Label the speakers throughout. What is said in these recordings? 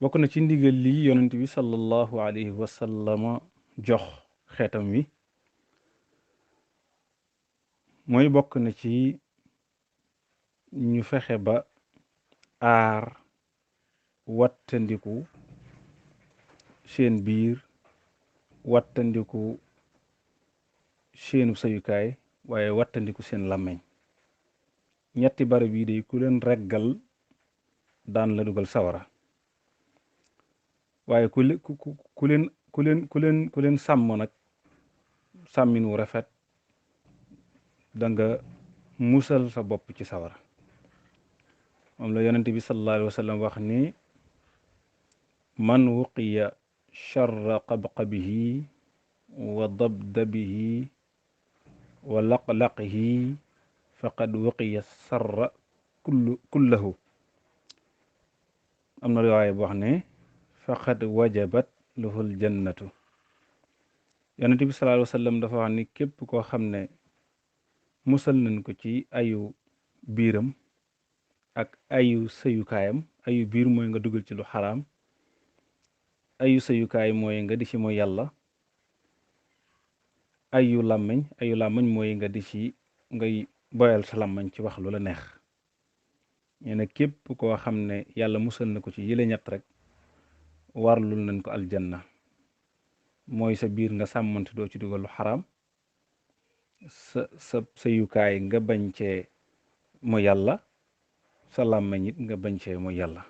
Speaker 1: bokk na ci ndigal li yonent bi sallallahu alayhi wa sallama jox xeetam wi mooy bokk na ci ñu fexe ba aar wattandiku seen biir wattandiku seenu sayukaay waaye wattandiku seen làmmeñ ñetti barab yi day ku leen reggal daan la dugal sawara waaye ku leen sàmm nag sàmmin wu rafet da nga musal sa bopp ci sawara moom la yonente bi sallallahu alayhi wa sallam wax ni man wuqiya charra qabqabihi wa dabdabihi wa laqlaqihi faqad wuqiya sarra kullahu am na riwaaya bu wax ne faqad wajabat lahul jannatu yonente bi sallallahu alayhi wa sallam dafa wax ni képp koo xam ne musal nañ ko ci ayu biiram ak ayu sëyukaayam ayu biir mooy nga dugal ci lu xaraam ayu sëyukaay mooy nga di ci mooy yàlla ayu làmmiñ mooy nga di ci ngay boyal sa làmmiñ ci wax lu la neex ñu ne képp koo xam ne yàlla musal na ko ci yële ñett rek warlul nañ ko aljanna mooy sa biir nga sàmmante doo ci dugal lu xaraam sa sëyukaay nga bañ cee mooy yàlla sa làmmiñ it nga bañ cee mooy yàlla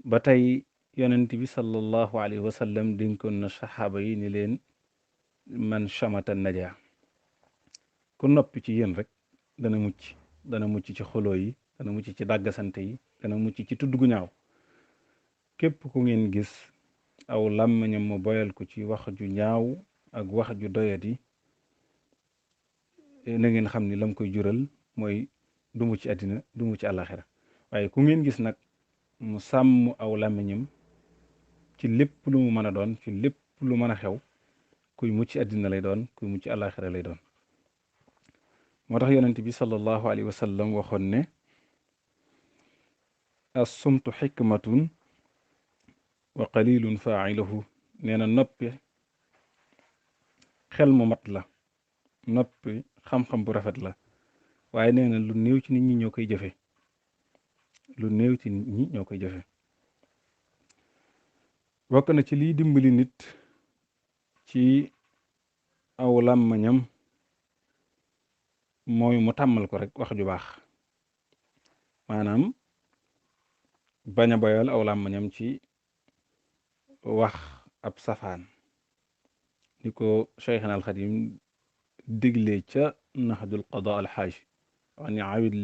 Speaker 1: ba tey yonent bi sallallahu alayhi wa sallam dénkoon na saxaaba yi ni leen man chamata naja ku noppi ci yéen rek dana mucc ci xoloo yi dana mucc ci dàggasante yi dana mucc ci tudd gu ñaaw képp ku ngeen gis aw làmmiñam mu boyal ko ci wax ju ñaaw ak wax ju doyadi na ngeen xam ni lam koy jural mooy du mucc àddina du mucc àllaaxira waaye ku ngeen gis nag mu sàmm aw làmmiñam ci lépp lu mu mën a doon ci lépp lu mën a xew kuy mucc àddina lay doon kuy mucc àllaaxira lay doon moo tax yonent bi sallallahu alayhi wa sallam waxoon ne as-sumtu xikmatun wa qalilun faa'iluhu nee na noppi xel mu mat la noppi xam-xam bu rafet la waaye nee na lu néew ci nit ñi ñoo koy jëfe bokk na ci liy dimbali nit ci aw làmmiñam mooy mu tàmmal ko rek wax ju baax maanaam bañ a boyal aw làmmiñam ci wax ab safaan ni ko Cheikhna al Xadim digle ca naxdul qada al xaaj wax ni awid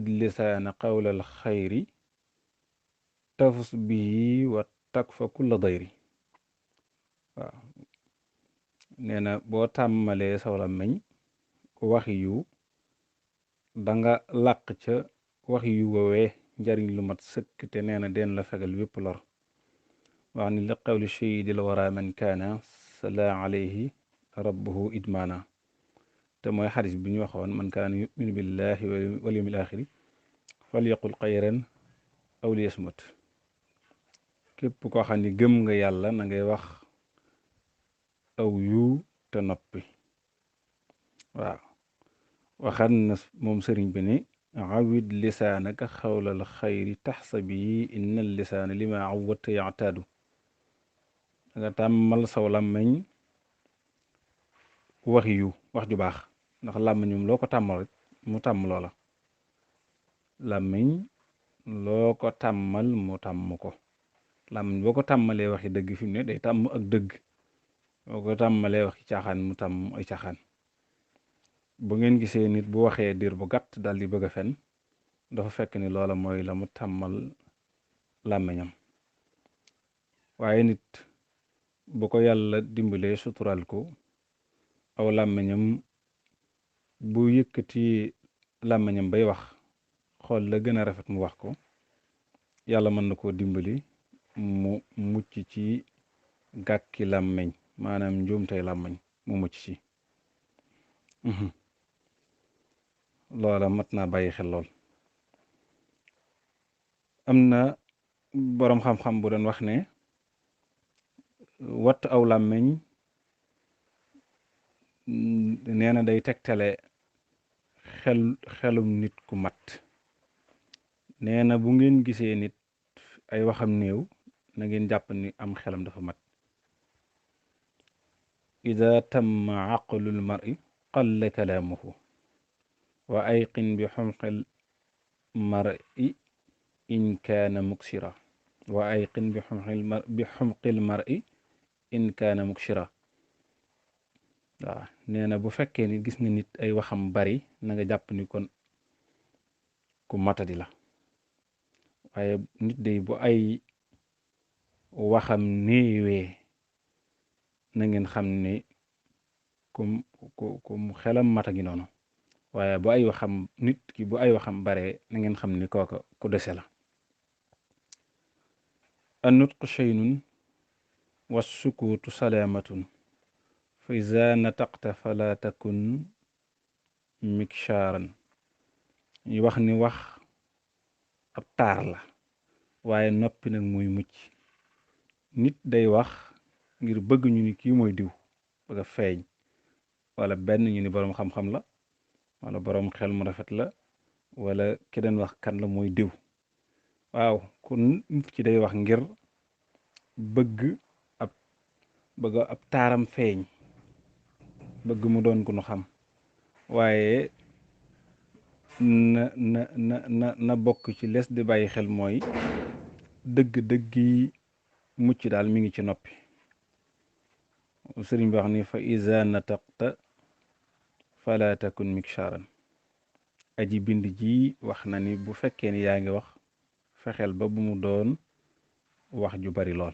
Speaker 1: lisaana qawla al xayri tafus bihi wa takfa kulla dayri waaw nee na boo tàmmalee saw làmmiñ waxi yu danga làq ca waxi yu woowee njariñ lu mat sëkk te nee na den la fegal wépp lor wax ni li qawli shayidil wara man kaana sala alayhi rabbuhu idmaana te mooy xadis bi ñu waxoon man kaana yuminu billahi wal yawmil axiri fal yaqul xayran aw liyasmut képp koo xam ni gëm nga yàlla na ngay wax aw yu te noppi waaw waxan na moom sëriñ bi ni awid lisaanaka xawlal xayri taxsabi inna lisaana lima awwatta yaataadu danga tàmmal saw làmmiñ waxi yu wax ju baax ndax làmmiñum loo ko tàmmal rek mu tàmm loola làmmiñ loo ko tàmmal mu tàmm ko làmmiñ boo ko tàmmalee waxi dëgg fi mu ne day tàmm ak dëgg boo ko tàmmalee waxi caaxaan mu tàmm ay caaxaan bu ngeen gisee nit bu waxee diir bu gàtt daal di bëgg a fen dafa fekk ni loola mooy la mu tàmmal làmmiñam waaye nit bu ko yàlla dimbalee sutural ko aw làmmiñam bu yëkkati làmmiñam bay wax xool la gën a rafet mu wax ko yàlla mën na koo dimbali mu mucc ci gàkki làmmiñ maanaam njuumtey làmmiñ mu mucc ci loola mat naa bàyyi xel lool am na boroom xam-xam bu doon wax ne watt aw làmmiñ nee na day tegtale xelum nit ku mat. nee na bu ngeen gisee nit ay waxam néew na ngeen jàpp ni am xelam dafa mat. ida tamma aqlul mar'i qalla kalaamuhu wa ayqin bi xumqil mar'i in kaana muksira wa ayqin bi xumqil mar'i in kaana muksira. waaw nee na bu fekkee ni gis nga nit ay waxam bari na nga jàpp ni kon ku matadi la. waaye nit day bu ay waxam néewee na ngeen xam ni ku mu xelam mata gi noonu. waaye bu ay waxam nit ki bu ay waxam bare na ngeen xam ni kooka ku dese la. an nutqu shaynun wa sukuutu salaamatun fa iza nataqta fala takun mikshaaran. ñu wax ni wax ab taar la waaye noppi nag muy mucc. nit day wax ngir bëgg ñu ni kii mooy diw, bëgg a feeñ, wala benn ñu ni boroom xam-xam la, wala boroom xel mu rafet la, wala ki den wax kan la mooy diw. waaw ku nit ki day wax ngir bëgg ab taaram feeñ, bëgg mu doon ku nu xam. waaye na bokk ci les di bàyyi xel mooy dëgg yi mucc daal mi ngi ci noppi. sëriñ bi wax ni fa iza nataqta fala takun mikshaaran. aji bind ji wax na ni bu fekkee ni yaa ngi wax fexeel ba bu mu doon wax ju bari lool.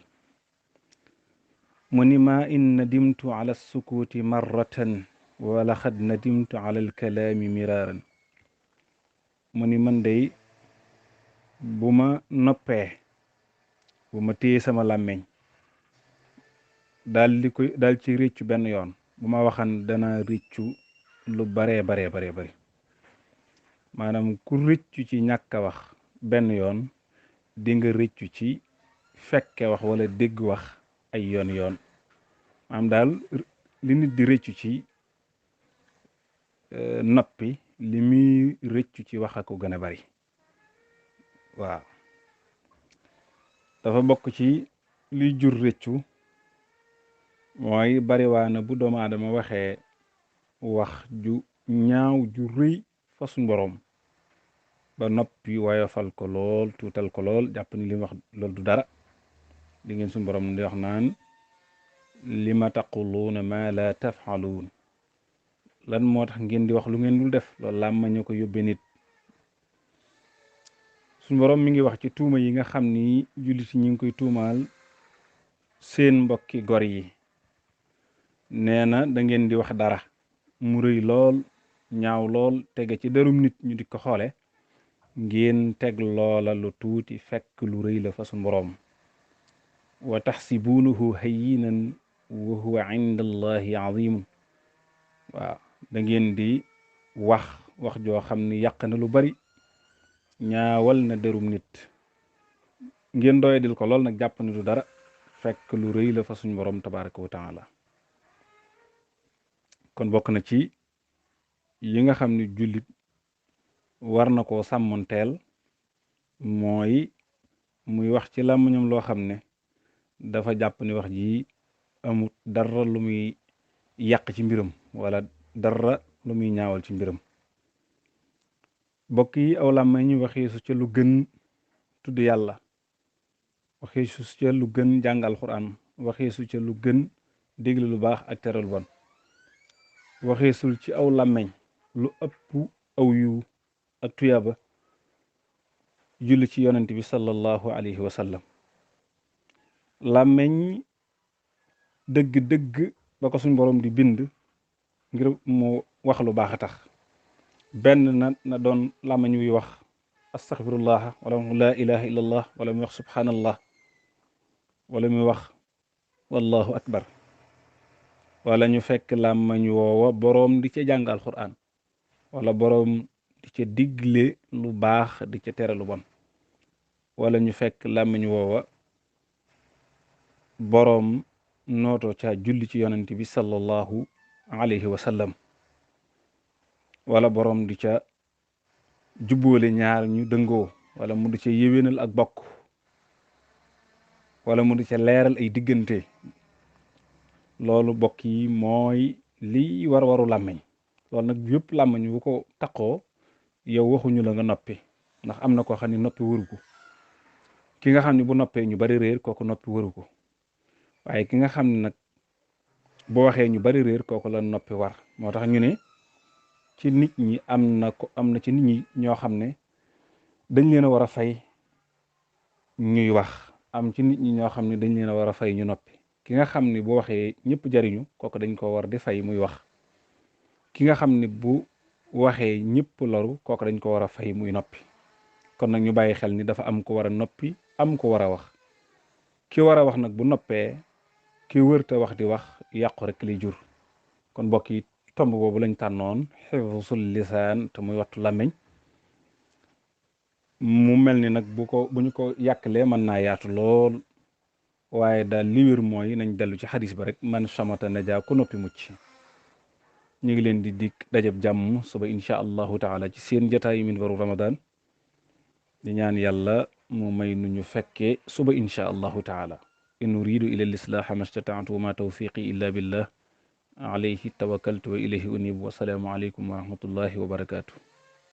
Speaker 1: mu ni ma in nadimtu ala sukuuti marratan wala xad nadimtu ala alkalaami miraaran. mu ni man day bu ma noppee, bu ma téye sama làmmeñ daal ci réccu benn yoon, bu ma waxan dana réccu lu baree bari. maanaam ku réccu ci ñàkk a wax benn yoon di nga réccu ci fekke wax wala dégg wax ay yoon. maanaam daal li nit di réccu ci noppi li muy réccu ci wax a ko gën a bari. waaw dafa bokk ci liy jur réccu mooy bariwaana bu doomu aadama waxee wax ju ñaaw ju rëy fa suñ boroom ba noppi woyofal ko lool, tuutal ko lool, jàpp ni li wax loolu du dara. di ngeen suñ boroom di wax naan lima taquluuna ma la tafaaluun. lan moo tax ngeen di wax lu ngeen dul def? loolu làmmiñ ko yóbbe nit. suñ boroom mi ngi wax ci tuuma yi nga xam ni jullit ñi ngi koy tuumaal seen mbokki gor yi. nee na da ngeen di wax dara mu rëy lool, ñaaw lool, tege ci derum nit ñu di ko xoole, ngeen teg loola lu tuuti fekk lu rëy la fa suñ boroom. wa taxsibuunahu hayyinan wa huwa inda allahi azimun. waaw da ngeen di wax joo xam ni yàq na lu bari, ñaawal na derum nit, ngeen doyadil ko lool nag jàpp ni du dara fekk lu rëy la fa suñ boroom tabaraka wa taala. kon bokk na ci yi nga xam ni jullit war na koo sàmmonteel mooy muy wax ci làmmiñam loo xam ne dafa jàpp ni wax ji amut dara lu muy yàq ci mbiram wala dara lu muy ñaawal ci mbiram. bokk yi aw làmmiñ waxee su ca lu gën tudd yàlla, waxee su ca lu gën jàng alxuraan, waxee su ca lu gën dégle lu baax ak tere lu bon, waxeesul ci aw làmmiñ lu ëpp aw yu ak tuyaaba julli ci yonent bi sallallahu alayhi wa sallam. làmmiñ dëgg ba ko suñ boroom di bind ngir mu wax lu baax a tax. benn na doon làmmiñ wuy wax astaghfirullah, wala mu laa ilaha illallah, wala muy wax subhanallah, wala muy wax wallahu akbar, wala ñu fekk làmmiñ woowa boroom di ca jàng alquran, wala boroom di ca digle lu baax di ca tere lu bon. wala ñu fekk làmmiñ woowa boroom nootoo ca julli ci yonent bi sallallahu alayhi wa sallam wala boroom di ca jubboole ñaar ñu dëngoo wala mu di ca yéwénal ak bokk wala mu di ca leeral ay diggante loolu bokk yi mooy li waru làmmiñ loolu nag yëpp làmmiñ bu ko taqoo yow waxuñu la nga noppi ndax am na koo xam ne noppi wëru ko ki nga xam ne bu noppee ñu bari réer kooku noppi wëru ko waaye ki nga xam ne nag bu waxee ñu bari réer kooku la noppi war moo tax ñu ne ci nit ñi am na ci nit ñi ñoo xam ne dañ leen a war a fay ñuy wax am ci nit ñi ñoo xam ne dañ leen a war a fay ñu noppi ki nga xam ne bu waxee ñëpp jariñu kooku dañ ko war di fay muy wax ki nga xam ne bu waxee ñëpp loru kooku dañ ko war a fay muy noppi kon nag ñu bàyyi xel ni dafa am ko war a noppi am ko war a wax ki war a wax nag bu noppee ki wërta wax di wax yàqu rek li jur kon mbokk yi tomb boobu lañ tànnoon xifsul lisaan te muy wattu làmmiñ mu mel ni nag bu ñu ko yàqlee mën naa yaatu lool waaye daal li wér mooy nañ dellu ci xadis ba rek man samata naja ku noppi mucc ñu ngi leen di dikk dajab jàmm suba incha allahu taala ci seen jataayu Minbaru Ramadan di ñaan yàlla mu may nu ñu fekkee suba incha allahu taala in uridu ila lislaaha mastataatu wa ma tawfiqi illa billah alayhi tawakkaltu wa ilayhi unib wa salaamu aleykum wa rahmatullahi wa barakatuh